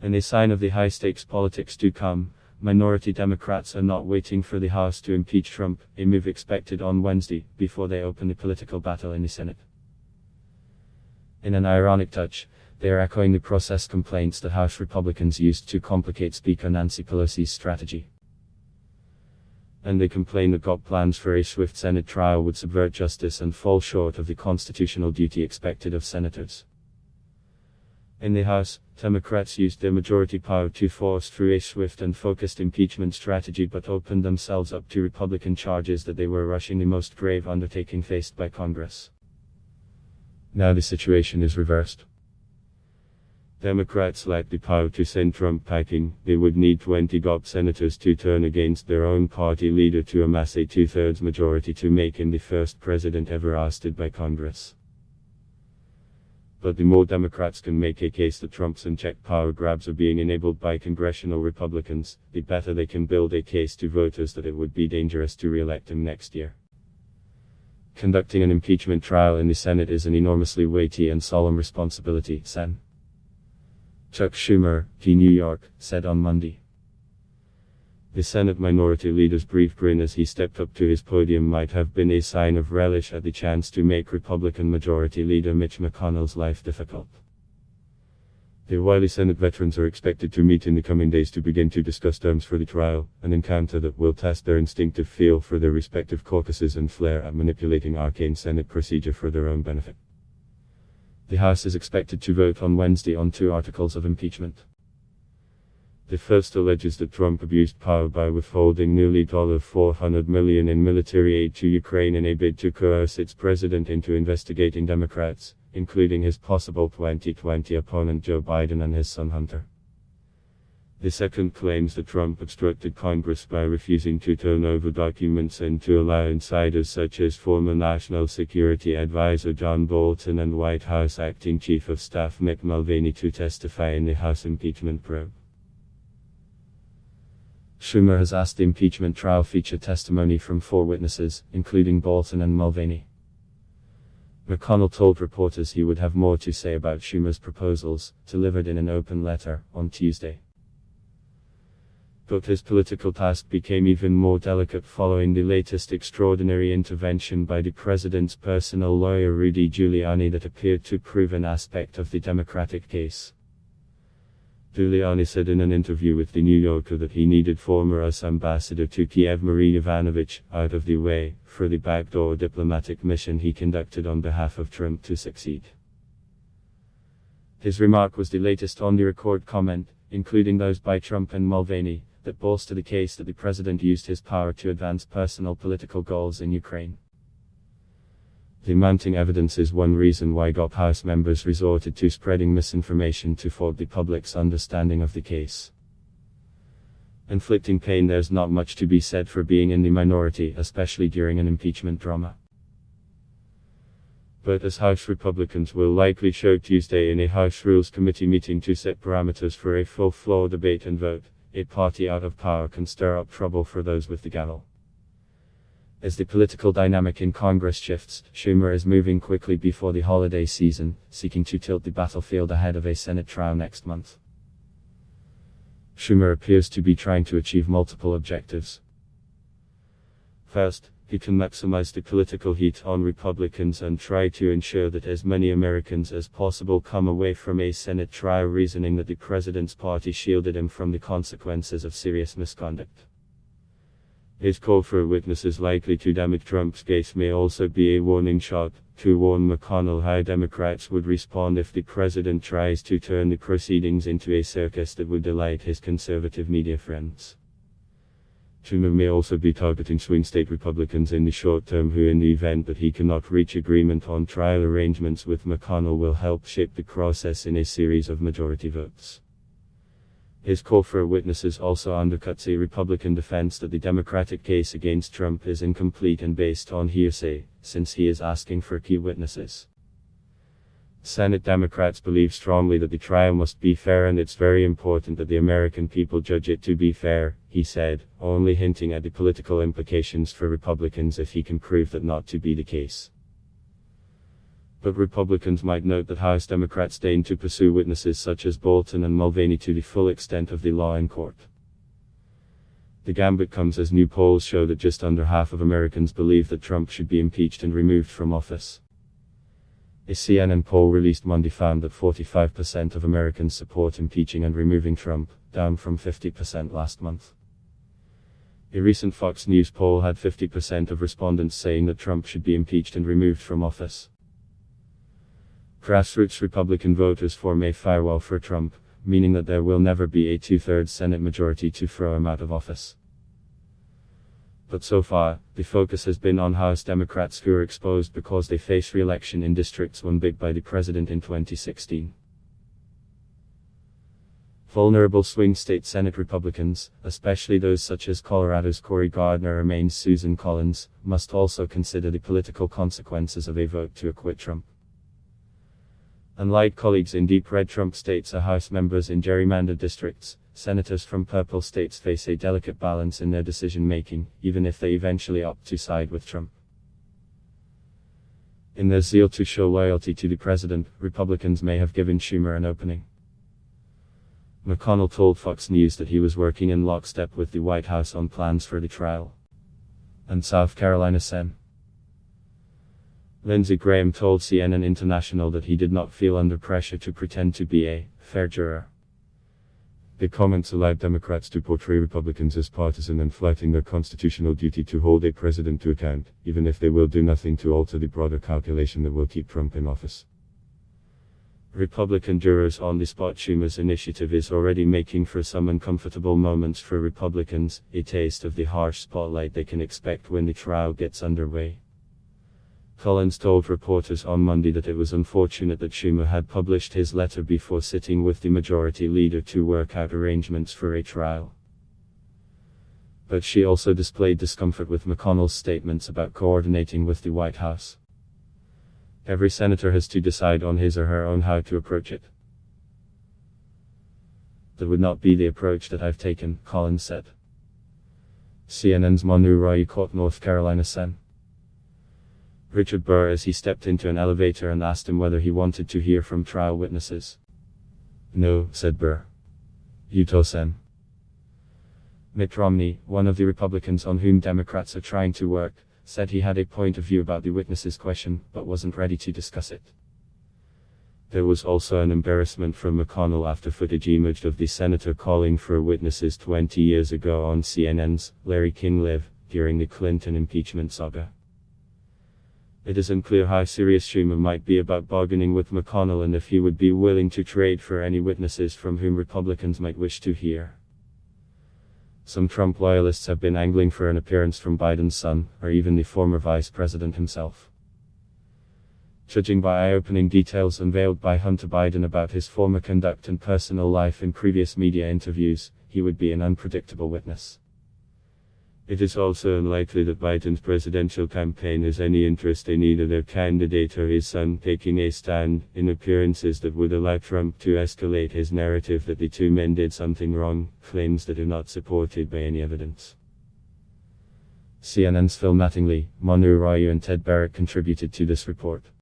In a sign of the high-stakes politics to come, minority Democrats are not waiting for the House to impeach Trump, a move expected on Wednesday, before they open the political battle in the Senate. In an ironic touch, they are echoing the process complaints that House Republicans used to complicate Speaker Nancy Pelosi's strategy. And they complain that GOP plans for a swift Senate trial would subvert justice and fall short of the constitutional duty expected of senators. In the House, Democrats used their majority power to force through a swift and focused impeachment strategy but opened themselves up to Republican charges that they were rushing the most grave undertaking faced by Congress. Now the situation is reversed. Democrats lack the power to send Trump packing. They would need 20 GOP senators to turn against their own party leader to amass a two-thirds majority to make him the first president ever ousted by Congress. But the more Democrats can make a case that Trump's unchecked power grabs are being enabled by congressional Republicans, the better they can build a case to voters that it would be dangerous to re-elect him next year. Conducting an impeachment trial in the Senate is an enormously weighty and solemn responsibility, Sen. Chuck Schumer, of New York, said on Monday. The Senate Minority Leader's brief grin as he stepped up to his podium might have been a sign of relish at the chance to make Republican Majority Leader Mitch McConnell's life difficult. The wily Senate veterans are expected to meet in the coming days to begin to discuss terms for the trial, an encounter that will test their instinctive feel for their respective caucuses and flair at manipulating arcane Senate procedure for their own benefit. The House is expected to vote on Wednesday on 2 articles of impeachment. The first alleges that Trump abused power by withholding nearly $400 million in military aid to Ukraine in a bid to coerce its president into investigating Democrats, including his possible 2020 opponent Joe Biden and his son Hunter. The second claims that Trump obstructed Congress by refusing to turn over documents and to allow insiders such as former National Security Advisor John Bolton and White House Acting Chief of Staff Mick Mulvaney to testify in the House impeachment probe. Schumer has asked the impeachment trial feature testimony from 4 witnesses, including Bolton and Mulvaney. McConnell told reporters he would have more to say about Schumer's proposals, delivered in an open letter, on Tuesday. But his political task became even more delicate following the latest extraordinary intervention by the president's personal lawyer Rudy Giuliani that appeared to prove an aspect of the Democratic case. Giuliani said in an interview with The New Yorker that he needed former US ambassador to Kiev Marie Yovanovitch out of the way for the backdoor diplomatic mission he conducted on behalf of Trump to succeed. His remark was the latest on the record comment, including those by Trump and Mulvaney, that bolster the case that the president used his power to advance personal political goals in Ukraine. The mounting evidence is one reason why GOP House members resorted to spreading misinformation to thwart the public's understanding of the case. Inflicting pain. There's not much to be said for being in the minority, especially during an impeachment drama. But as House Republicans will likely show Tuesday in a House Rules Committee meeting to set parameters for a full-floor debate and vote, a party out of power can stir up trouble for those with the gavel. As the political dynamic in Congress shifts, Schumer is moving quickly before the holiday season, seeking to tilt the battlefield ahead of a Senate trial next month. Schumer appears to be trying to achieve multiple objectives. First, he can maximize the political heat on Republicans and try to ensure that as many Americans as possible come away from a Senate trial reasoning that the president's party shielded him from the consequences of serious misconduct. His call for witnesses likely to damage Trump's case may also be a warning shot, to warn McConnell how Democrats would respond if the president tries to turn the proceedings into a circus that would delight his conservative media friends. Schumer may also be targeting swing state Republicans in the short term who, in the event that he cannot reach agreement on trial arrangements with McConnell, will help shape the process in a series of majority votes. His call for witnesses also undercuts a Republican defense that the Democratic case against Trump is incomplete and based on hearsay, since he is asking for key witnesses. Senate Democrats believe strongly that the trial must be fair, and it's very important that the American people judge it to be fair, he said, only hinting at the political implications for Republicans if he can prove that not to be the case. But Republicans might note that House Democrats deign to pursue witnesses such as Bolton and Mulvaney to the full extent of the law in court. The gambit comes as new polls show that just under half of Americans believe that Trump should be impeached and removed from office. A CNN poll released Monday found that 45% of Americans support impeaching and removing Trump, down from 50% last month. A recent Fox News poll had 50% of respondents saying that Trump should be impeached and removed from office. Grassroots Republican voters may firewall for Trump, meaning that there will never be a two-thirds Senate majority to throw him out of office. But so far, the focus has been on House Democrats who are exposed because they face re-election in districts won big by the president in 2016. Vulnerable swing state Senate Republicans, especially those such as Colorado's Cory Gardner or Maine's Susan Collins, must also consider the political consequences of a vote to acquit Trump. Unlike colleagues in deep red Trump states or House members in gerrymandered districts, senators from purple states face a delicate balance in their decision-making, even if they eventually opt to side with Trump. In their zeal to show loyalty to the president, Republicans may have given Schumer an opening. McConnell told Fox News that he was working in lockstep with the White House on plans for the trial. And South Carolina Sen. Lindsey Graham told CNN International that he did not feel under pressure to pretend to be a fair juror. The comments allowed Democrats to portray Republicans as partisan and flouting their constitutional duty to hold a president to account, even if they will do nothing to alter the broader calculation that will keep Trump in office. Republican jurors on the spot. Schumer's initiative is already making for some uncomfortable moments for Republicans, a taste of the harsh spotlight they can expect when the trial gets underway. Collins told reporters on Monday that it was unfortunate that Schumer had published his letter before sitting with the majority leader to work out arrangements for a trial. But she also displayed discomfort with McConnell's statements about coordinating with the White House. Every senator has to decide on his or her own how to approach it. That would not be the approach that I've taken, Collins said. CNN's Manu Roy caught North Carolina Sen. Richard Burr as he stepped into an elevator and asked him whether he wanted to hear from trial witnesses. No, said Burr. Utah Sen. Mitt Romney, one of the Republicans on whom Democrats are trying to work, said he had a point of view about the witnesses question, but wasn't ready to discuss it. There was also an embarrassment from McConnell after footage emerged of the senator calling for witnesses 20 years ago on CNN's Larry King Live, during the Clinton impeachment saga. It is unclear how serious Schumer might be about bargaining with McConnell and if he would be willing to trade for any witnesses from whom Republicans might wish to hear. Some Trump loyalists have been angling for an appearance from Biden's son, or even the former vice president himself. Judging by eye-opening details unveiled by Hunter Biden about his former conduct and personal life in previous media interviews, he would be an unpredictable witness. It is also unlikely that Biden's presidential campaign has any interest in either their candidate or his son taking a stand in appearances that would allow Trump to escalate his narrative that the two men did something wrong, claims that are not supported by any evidence. CNN's Phil Mattingly, Manu Roy and Ted Barrett contributed to this report.